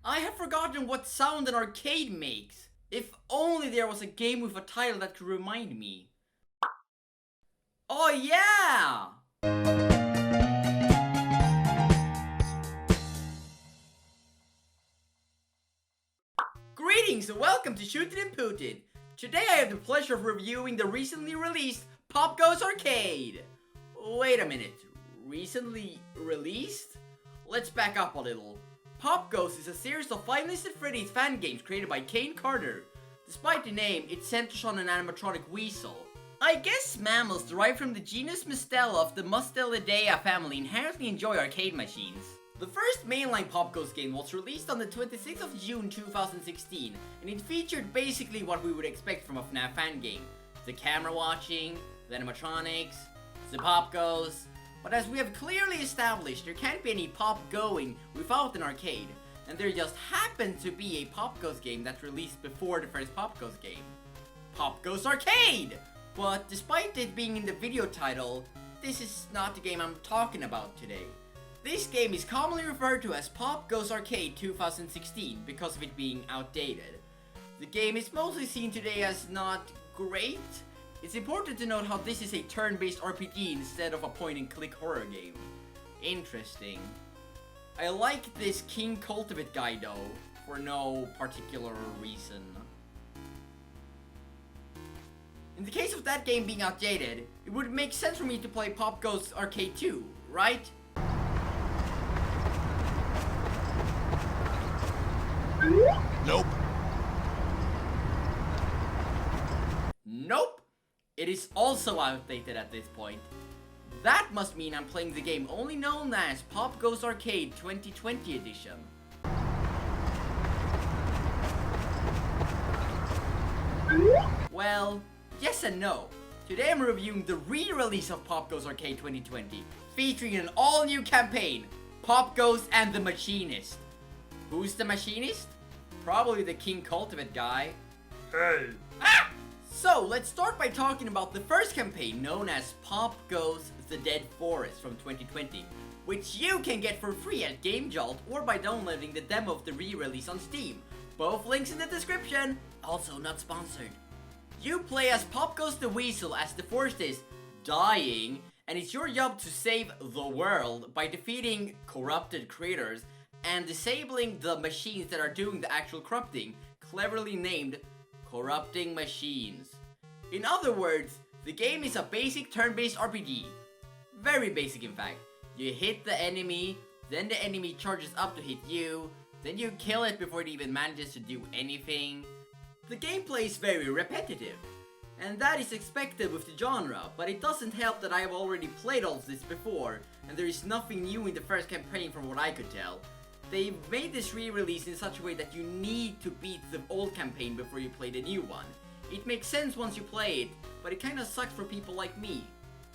I have forgotten what sound an arcade makes. If only there was a game with a title that could remind me. Oh yeah! Greetings and welcome to Shootin and Pootin. Today I have the pleasure of reviewing the recently released Popgoes Arcade. Wait a minute, recently released? Let's back up a little. Popgoes is a series of 5 listed Freddy's fan games created by Kane Carter. Despite the name, it centers on an animatronic weasel. I guess mammals derived from the genus Mustela of the Mustelidae family inherently enjoy arcade machines. The first mainline Popgoes game was released on the 26th of June 2016, and it featured basically what we would expect from a Fnaf fan game. The camera watching, the animatronics, the Popgoes. But as we have clearly established, there can't be any pop going without an arcade, and there just happened to be a Popgoes game that released before the first Popgoes game. Popgoes Arcade! But despite it being in the video title, this is not the game I'm talking about today. This game is commonly referred to as Popgoes Arcade 2016 because of it being outdated. The game is mostly seen today as not great. It's important to note how this is a turn-based RPG instead of a point-and-click horror game. Interesting. I like this King Cultivate guy though, for no particular reason. In the case of that game being outdated, it would make sense for me to play Popgoes Arcade 2, right? Nope. Nope. It is also outdated at this point. That must mean I'm playing the game only known as Popgoes Arcade 2020 edition. Well, yes and no. Today I'm reviewing the re-release of Popgoes Arcade 2020, featuring an all-new campaign, Popgoes and the Machinist. Who's the Machinist? Probably the King Cultivate guy. Hey. Ah! So, let's start by talking about the first campaign known as Popgoes The Dead Forest from 2020, which you can get for free at GameJolt or by downloading the demo of the re-release on Steam. Both links in the description, also not sponsored. You play as Popgoes the Weasel as the forest is dying, and it's your job to save the world by defeating corrupted critters and disabling the machines that are doing the actual corrupting, cleverly named Corrupting Machines. In other words, the game is a basic turn-based RPG. Very basic in fact. You hit the enemy, then the enemy charges up to hit you, then you kill it before it even manages to do anything. The gameplay is very repetitive, and that is expected with the genre, but it doesn't help that I have already played all of this before, and there is nothing new in the first campaign from what I could tell. They've made this re-release in such a way that you need to beat the old campaign before you play the new one. It makes sense once you play it, but it kinda sucks for people like me.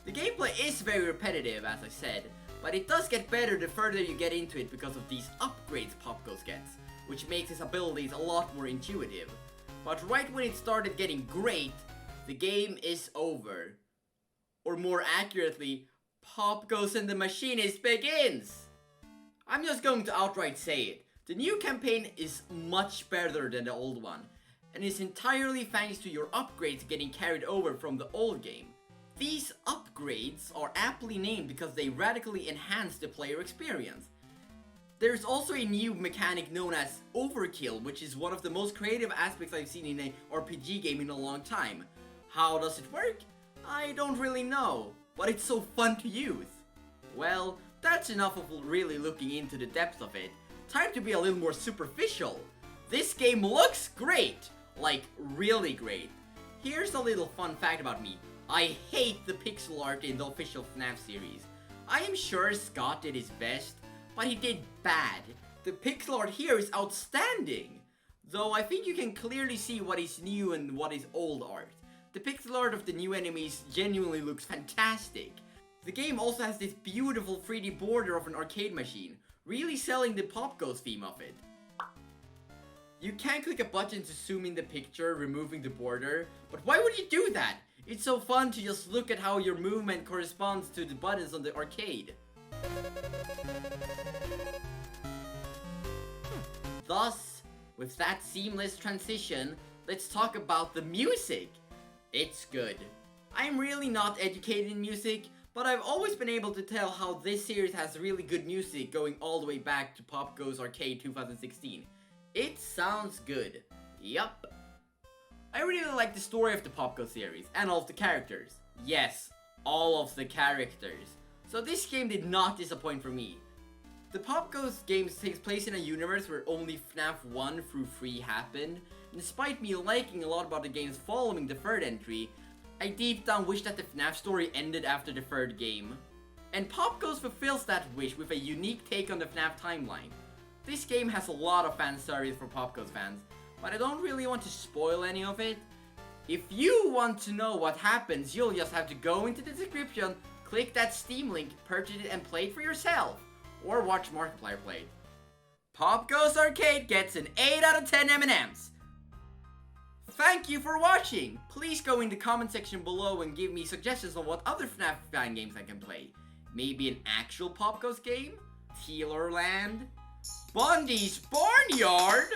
The gameplay is very repetitive, as I said, but it does get better the further you get into it because of these upgrades Popgoes gets, which makes his abilities a lot more intuitive. But right when it started getting great, the game is over. Or more accurately, Popgoes and the Machinist begins! I'm just going to outright say it. The new campaign is much better than the old one, and is entirely thanks to your upgrades getting carried over from the old game. These upgrades are aptly named because they radically enhance the player experience. There's also a new mechanic known as Overkill, which is one of the most creative aspects I've seen in an RPG game in a long time. How does it work? I don't really know, but it's so fun to use. Well, that's enough of really looking into the depths of it. Time to be a little more superficial. This game looks great! Like, really great. Here's a little fun fact about me. I hate the pixel art in the official Fnaf series. I am sure Scott did his best, but he did bad. The pixel art here is outstanding! Though I think you can clearly see what is new and what is old art. The pixel art of the new enemies genuinely looks fantastic. The game also has this beautiful 3D border of an arcade machine, really selling the Popgoes theme of it. You can click a button to zoom in the picture, removing the border, but why would you do that? It's so fun to just look at how your movement corresponds to the buttons on the arcade. Thus, with that seamless transition, let's talk about the music. It's good. I'm really not educated in music, but I've always been able to tell how this series has really good music going all the way back to Popgoes Arcade 2016. It sounds good. Yup. I really like the story of the Popgoes series and all of the characters. Yes, all of the characters. So this game did not disappoint for me. The Popgoes games takes place in a universe where only Fnaf 1 through 3 happened. Despite me liking a lot about the games following the third entry, I deep down wish that the Fnaf story ended after the third game. And Popgoes fulfills that wish with a unique take on the Fnaf timeline. This game has a lot of fan service for Popgoes fans, but I don't really want to spoil any of it. If you want to know what happens, you'll just have to go into the description, click that Steam link, purchase it and play it for yourself, or watch Markiplier play it. Popgoes Arcade gets an 8 out of 10 M&Ms. Thank you for watching! Please go in the comment section below and give me suggestions on what other Fnaf fan games I can play. Maybe an actual Popgoes game? Tealerland? BONDEE'S Barnyard?